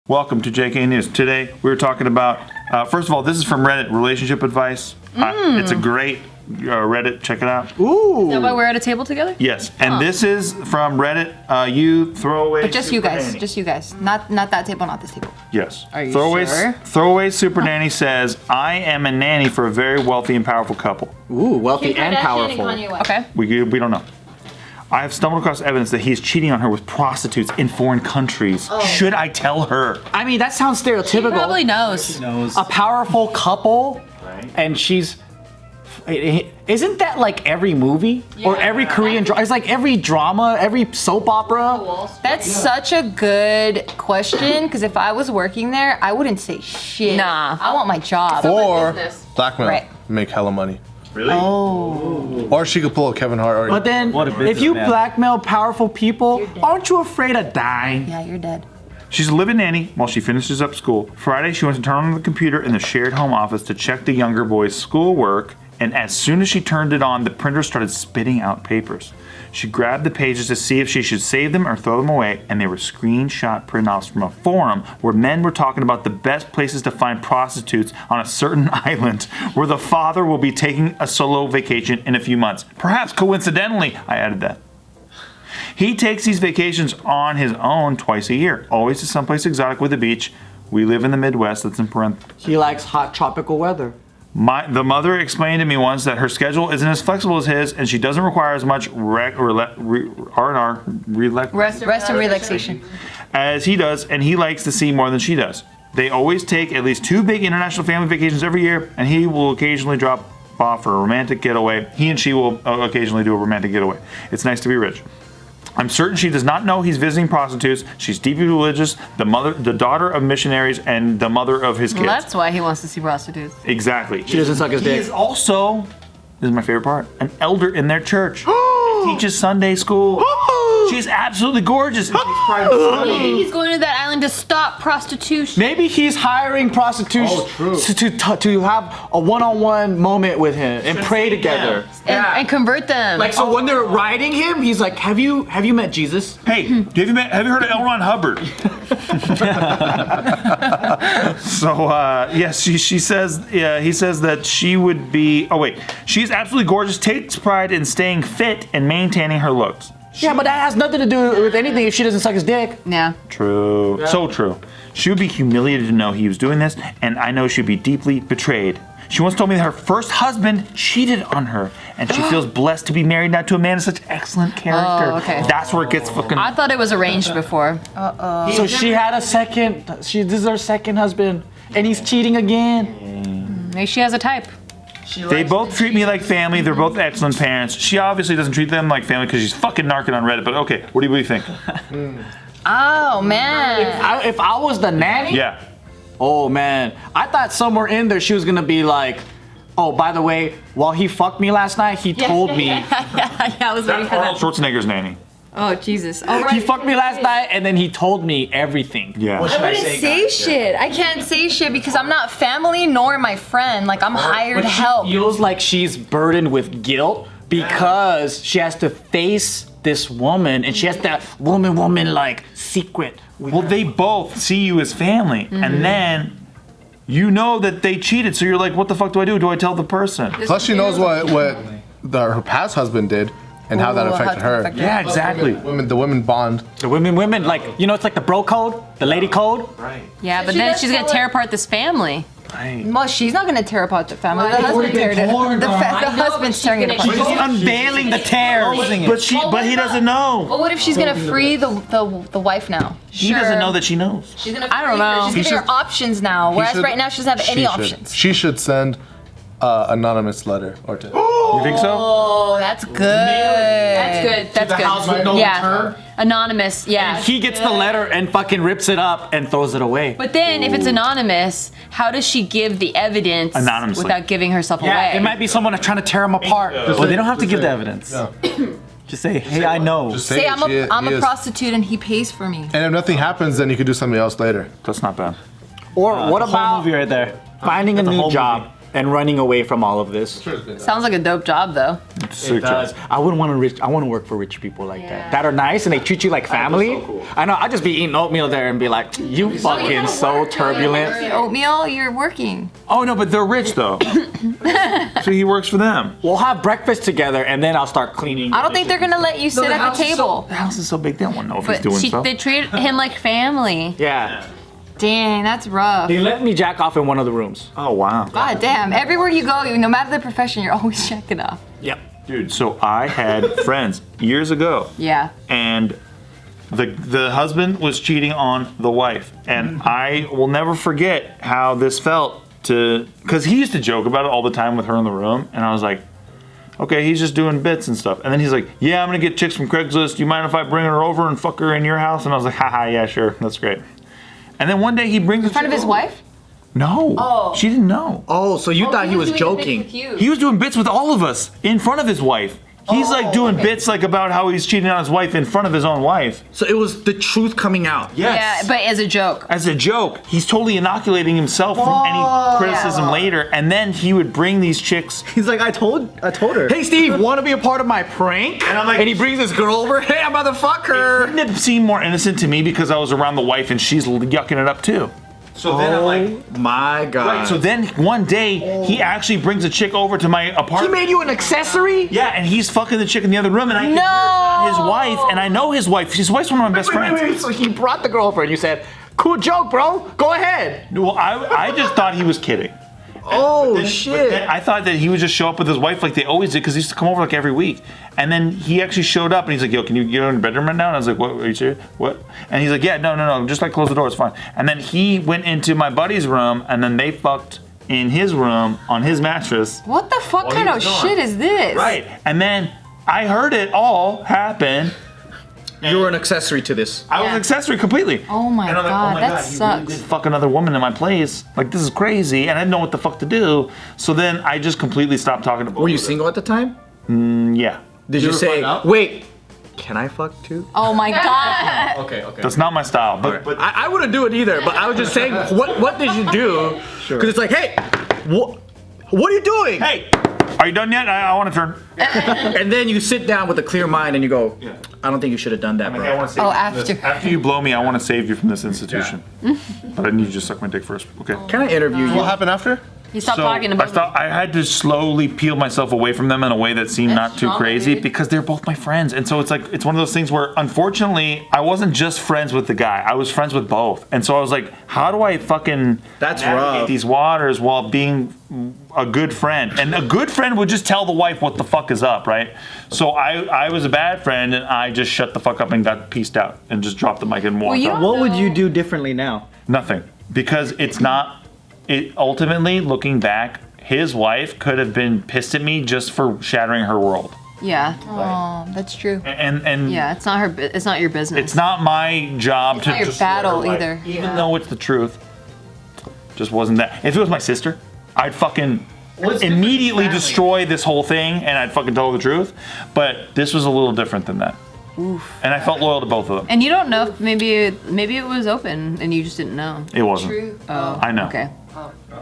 Welcome to JK News. Today we're talking about, first of all, this is from Reddit, relationship advice. It's a great Reddit, check it out. Ooh. Is that why we're at a table together? Yes, and this is from Reddit, you throwaway But just you guys, nanny. just you guys. Not that table, not this table. Yes. Are you sure? Throwaway super nanny says, I am a nanny for a very wealthy and powerful couple. Ooh, wealthy and powerful. Okay. We don't know. I have stumbled across evidence that he is cheating on her with prostitutes in foreign countries. Should I tell her? I mean, that sounds stereotypical. She probably knows. A powerful couple, and she's... Isn't that like every movie? Or every Korean drama? It's like every drama, every soap opera. That's such a good question, because if I was working there, I wouldn't say shit. Nah. I want my job. Or blackmail, Right. make hella money. Really? Oh. Or she could pull a Kevin Hart. Or But then, if you blackmail powerful people, aren't you afraid of dying? Yeah, you're dead. She's a live-in nanny while she finishes up school. Friday, she went to turn on the computer in the shared home office to check the younger boy's schoolwork, and as soon as she turned it on, the printer started spitting out papers. She grabbed the pages to see if she should save them or throw them away, and they were screenshot print-offs from a forum where men were talking about the best places to find prostitutes on a certain island where the father will be taking a solo vacation in a few months. Perhaps coincidentally, I added that. He takes these vacations on his own twice a year, always to someplace exotic with a beach. We live in the Midwest, that's in parentheses. He likes hot tropical weather. The mother explained to me once that her schedule isn't as flexible as his, and she doesn't require as much R&R, Rest and relaxation. as he does, and he likes to see more than she does. They always take at least 2 big international family vacations every year, and he will occasionally drop off for a romantic getaway. He and she will occasionally do a romantic getaway. It's nice to be rich. I'm certain she does not know he's visiting prostitutes. She's deeply religious, the daughter of missionaries, and the mother of his kids. Well, that's why he wants to see prostitutes. Exactly. She doesn't suck his He dick. is also, this is my favorite part, an elder in their church. Teaches Sunday school. She's absolutely gorgeous. And she's trying to study. He's going to that island to stop prostitution. Maybe he's hiring prostitutes to have a one-on-one moment with him and pray together. And convert them. Like, so when they're riding him, he's like, have you met Jesus? Hey, have you heard of L. Ron Hubbard? So, yes, she says, he says that she would be, she's absolutely gorgeous, takes pride in staying fit and maintaining her looks. Yeah, but that has nothing to do with anything if she doesn't suck his dick. Yeah. True. Yeah. So true. She would be humiliated to know he was doing this, and I know she'd be deeply betrayed. She once told me that her first husband cheated on her, and she feels blessed to be married now to a man of such excellent character. Oh, okay. That's where it gets fucking... I thought it was arranged before. So she had a second, this is her second husband, and he's cheating again. Maybe she has a type. They both treat me like family. They're both excellent parents. She obviously doesn't treat them like family because she's fucking narking on Reddit, but okay, what do you think? Oh, man. If I was the nanny? Yeah. Oh, man. I thought somewhere in there she was gonna be like, oh, by the way, while he fucked me last night, he told me. Yeah, I was waiting That's for Arnold that. Schwarzenegger's nanny. Oh, Jesus. Oh, He fucked me last night, and then he told me everything. Yeah. I wouldn't say shit. I can't say shit because I'm not family nor my friend. Like, I'm hired help. She feels like she's burdened with guilt because she has to face this woman, and she has that woman like secret. Well, they both see you as family, and then you know that they cheated, so you're like, what the fuck do I do? Do I tell the person? plus she knows what her past husband did and how that affected her. Yeah, exactly. The women bond. The women, like, you know, it's like the bro code, the lady code. Right. Yeah, but then she's gonna tear apart this family. Right. Well, she's not gonna tear apart the family. The husband teared it. The husband's tearing it apart. She's unveiling the tears. But he doesn't know. Well, what if she's gonna free the wife now? He doesn't know that she knows. She's gonna. I don't know. She's giving her options now, whereas right now she doesn't have any options. She should send anonymous letter or to. You think so? Oh, that's good. That's good. That's good. house with no return? Anonymous. Yeah. He gets the letter and fucking rips it up and throws it away. But then, if it's anonymous, how does she give the evidence Anonymously. without giving herself away? It might be someone trying to tear him apart. Well, they don't have to give the evidence. Just say, hey, I know. Just Say I'm it. a He is. prostitute and he pays for me. And if nothing happens, then you could do something else later. That's not bad. Or what The whole about movie right there. finding a The new whole job? movie. and running away from all of this. Sounds like a dope job though. It does. I wouldn't want to work for rich people like that are nice and they treat you like family. So cool. I know. I'd just be eating oatmeal there and be like, you fucking so turbulent. Oatmeal, you're working. Oh no, but they're rich though. So he works for them. We'll have breakfast together and then I'll start cleaning. I don't think they're gonna let you sit at the table. The house is so big, they don't want to know if he's doing stuff. They treat him like family. Yeah. Dang, that's rough. They let me jack off in one of the rooms. Oh wow. God damn, everywhere you go, no matter the profession, you're always checking off. Yep. Dude, so I had friends years ago. Yeah. And the husband was cheating on the wife. And I will never forget how this felt because he used to joke about it all the time with her in the room. And I was like, okay, he's just doing bits and stuff. And then he's like, yeah, I'm gonna get chicks from Craigslist. Do you mind if I bring her over and fuck her in your house? And I was like, haha, yeah, sure, that's great. And then one day he brings In front of his wife? No. Oh. She didn't know. Oh, so you thought he was joking. He was doing bits with all of us in front of his wife. He's like doing bits like about how he's cheating on his wife in front of his own wife. So it was the truth coming out. Yes. Yeah, but as a joke. As a joke. He's totally inoculating himself from any criticism later. And then he would bring these chicks. He's like, I told her. Hey Steve, want to be a part of my prank? And I'm like, and he brings this girl over. Hey, I'm about to fuck her. It didn't seem more innocent to me because I was around the wife and she's yucking it up too. So then I'm like, my God. right, so then one day he actually brings a chick over to my apartment. He made you an accessory? Yeah, and he's fucking the chick in the other room and I can hear his wife and I know his wife. His wife's one of my best friends. Wait. So he brought the girl over and you said, cool joke, bro. Go ahead. Well, I just thought he was kidding. Oh, But shit. then I thought that he would just show up with his wife like they always did because he used to come over like every week. And then he actually showed up and he's like, yo, can you get in the bedroom right now? And I was like, what, are you serious? What? And he's like, yeah, no, just like close the door, it's fine. And then he went into my buddy's room and then they fucked in his room on his mattress. What the fuck kind of shit is this? Right. And then I heard it all happen. You were an accessory to this. I was an accessory completely. Oh my And I'm like, God, that he sucks. really did fuck another woman in my place. Like, this is crazy. And I didn't know what the fuck to do. So then I just completely stopped talking to both Were you of them. single at the time? Yeah. Did you say, wait, can I fuck too? Oh my God. Okay. That's not my style. But I wouldn't do it either, but I was just saying, what did you do? Because it's like, hey, what are you doing? hey, are you done yet? I want to turn. And then you sit down with a clear mind and you go, I don't think you should have done that, bro. I want to save Oh, you from after. this. After you blow me, I want to save you from this institution. But I need you to suck my dick first. Okay. Can I interview you? What happened after? He stopped talking about I had to slowly peel myself away from them in a way that seemed not too trauma, crazy dude. because they're both my friends. And so it's like, it's one of those things where unfortunately I wasn't just friends with the guy, I was friends with both. And so I was like, how do I fucking That's navigate rough. these waters while being a good friend? And a good friend would just tell the wife what the fuck is up, right? So I was a bad friend and I just shut the fuck up and got pieced out and just dropped the mic and walked you out. What would you do differently now? Nothing. Because it's not, ultimately looking back, his wife could have been pissed at me just for shattering her world. Yeah. Oh, that's true. And Yeah, it's not her. It's not your business. it's not my job to not your just let her battle life. either. Even Yeah. though it's the truth. Just wasn't that. If it was my sister, I'd fucking immediately destroy this whole thing and I'd fucking tell her the truth. But this was a little different than that. Oof. And I felt loyal to both of them. And you don't know if maybe it was open and you just didn't know. It wasn't. True. Oh, I know. Okay.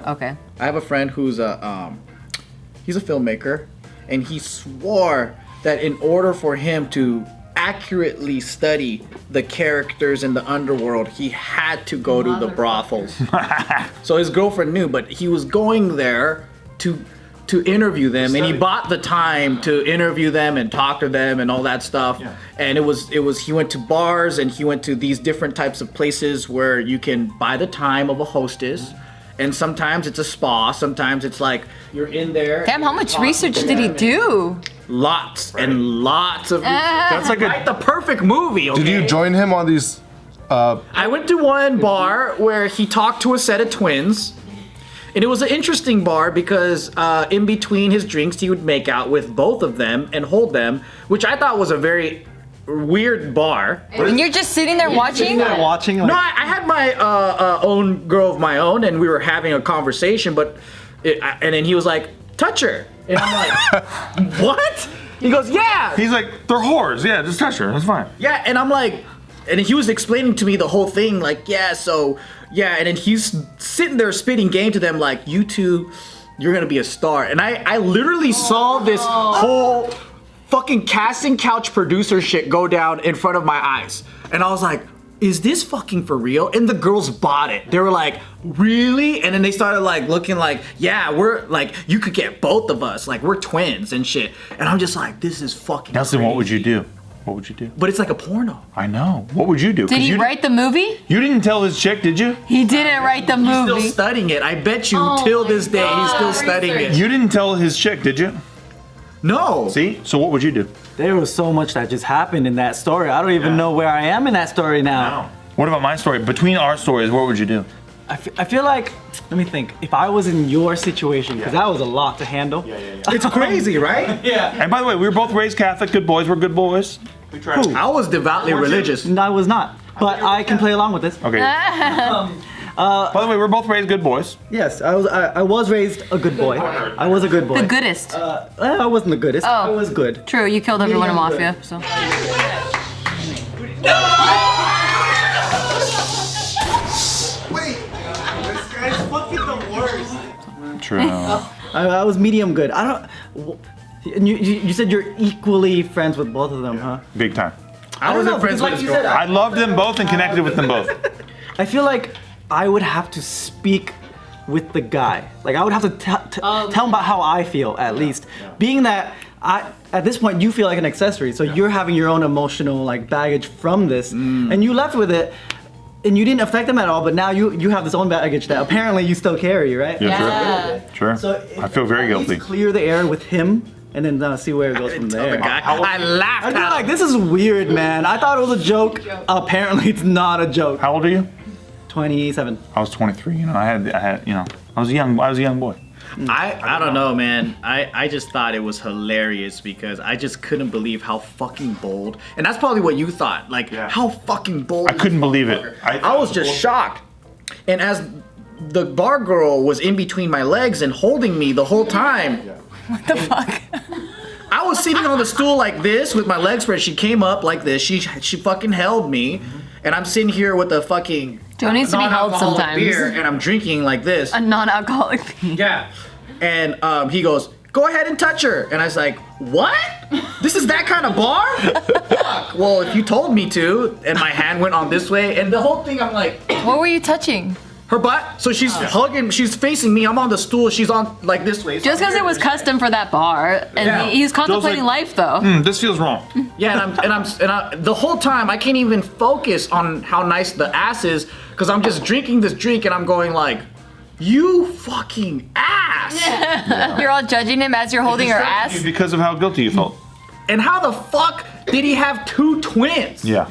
Okay. I have a friend who's he's a filmmaker, and he swore that in order for him to accurately study the characters in the underworld, he had to go to the brothels. So his girlfriend knew, but he was going there to interview them, and he bought the time to interview them and talk to them and all that stuff. Yeah. And it was he went to bars and he went to these different types of places where you can buy the time of a hostess. And sometimes it's a spa, sometimes it's like you're in there. Damn, how much research did he do? Lots and lots of research. That's like Like the perfect movie, okay? Did you join him on these? I went to one bar where he talked to a set of twins. And it was an interesting bar because in between his drinks, he would make out with both of them and hold them, which I thought was a very weird bar. And you're just sitting there watching? Watching like No, I had my own girl of my own, and we were having a conversation. But and then he was like, "Touch her," and I'm like, "What?" He goes, "Yeah, He's like, they're whores. Yeah, just touch her. That's fine. yeah," and I'm like, and he was explaining to me the whole thing, like, "Yeah, so yeah," and then he's sitting there spitting game to them, like, "You two you're gonna be a star. And I literally saw this whole fucking casting couch producer shit go down in front of my eyes. And I was like, is this fucking for real? And the girls bought it. They were like, really? And then they started like looking like, yeah, we're like, you could get both of us. Like, we're twins and shit. And I'm just like, this is fucking Nelson, crazy. what would you do? What would you do? But it's like a porno. I know. What would you do? Did he write the movie? You didn't tell his chick, did you? He didn't write the He's movie. still studying it. I bet you till this day he's still studying it. You didn't tell his chick, did you? No. See? So what would you do? There was so much that just happened in that story. I don't even know where I am in that story now. What about my story? Between our stories, what would you do? I feel like, let me think. If I was in your situation, because that was a lot to handle. It's crazy, right? Yeah. And by the way, we were both raised Catholic. Good boys. We're good boys. We tried. I was devoutly religious. No, I was not. But I can play along with this. Okay. By the way, we're both raised good boys. Yes, I was raised a good boy. I was a good boy. The goodest. I wasn't the goodest. I was good. True, you killed everyone in Medium Mafia, so. True. I was medium good. I don't. And you said you're equally friends with both of them, huh? Big time. I wasn't friends with his girlfriend. I loved them both and connected with them both. I feel like I would have to speak with the guy. Like I would have to tell him about how I feel at least. Being that at this point you feel like an accessory, so you're having your own emotional like baggage from this, and you left with it, and you didn't affect them at all. But now you have this own baggage that apparently you still carry, right? Yeah, sure. So I feel very at least guilty. clear the air with him, and then see where it goes from Tell the there. guy. I laughed I at feel him. like this is weird, man. I thought it was a joke. Apparently, it's not a joke. How old are you? 27. I was 23. You know, I had, you know, I was a young boy. I don't know, man. I just thought it was hilarious because I just couldn't believe how fucking bold. And that's probably what you thought. Like, how fucking bold. I couldn't believe it. I was just shocked. And as the bar girl was in between my legs and holding me the whole time. What the fuck? I was sitting on the stool like this with my legs spread. She came up like this. She fucking held me. And I'm sitting here with a fucking Joe needs to be held non-alcoholic sometimes. beer, and I'm drinking like this. A non-alcoholic beer. Yeah. And he goes, go ahead and touch her. And I was like, what? This is that kind of bar? Fuck. Well, if you told me to, and my hand went on this way, and the whole thing, I'm like, What were you touching? her butt. So she's hugging, she's facing me. I'm on the stool. She's on like this way. So Just because it was custom for that bar, and Yeah. he's contemplating life though. This feels wrong. Yeah, and the whole time I can't even focus on how nice the ass is because I'm just drinking this drink and I'm going like, you fucking ass. You're all judging him as you're holding her ass. Because of how guilty you felt. And how the fuck did he have two twins? Yeah.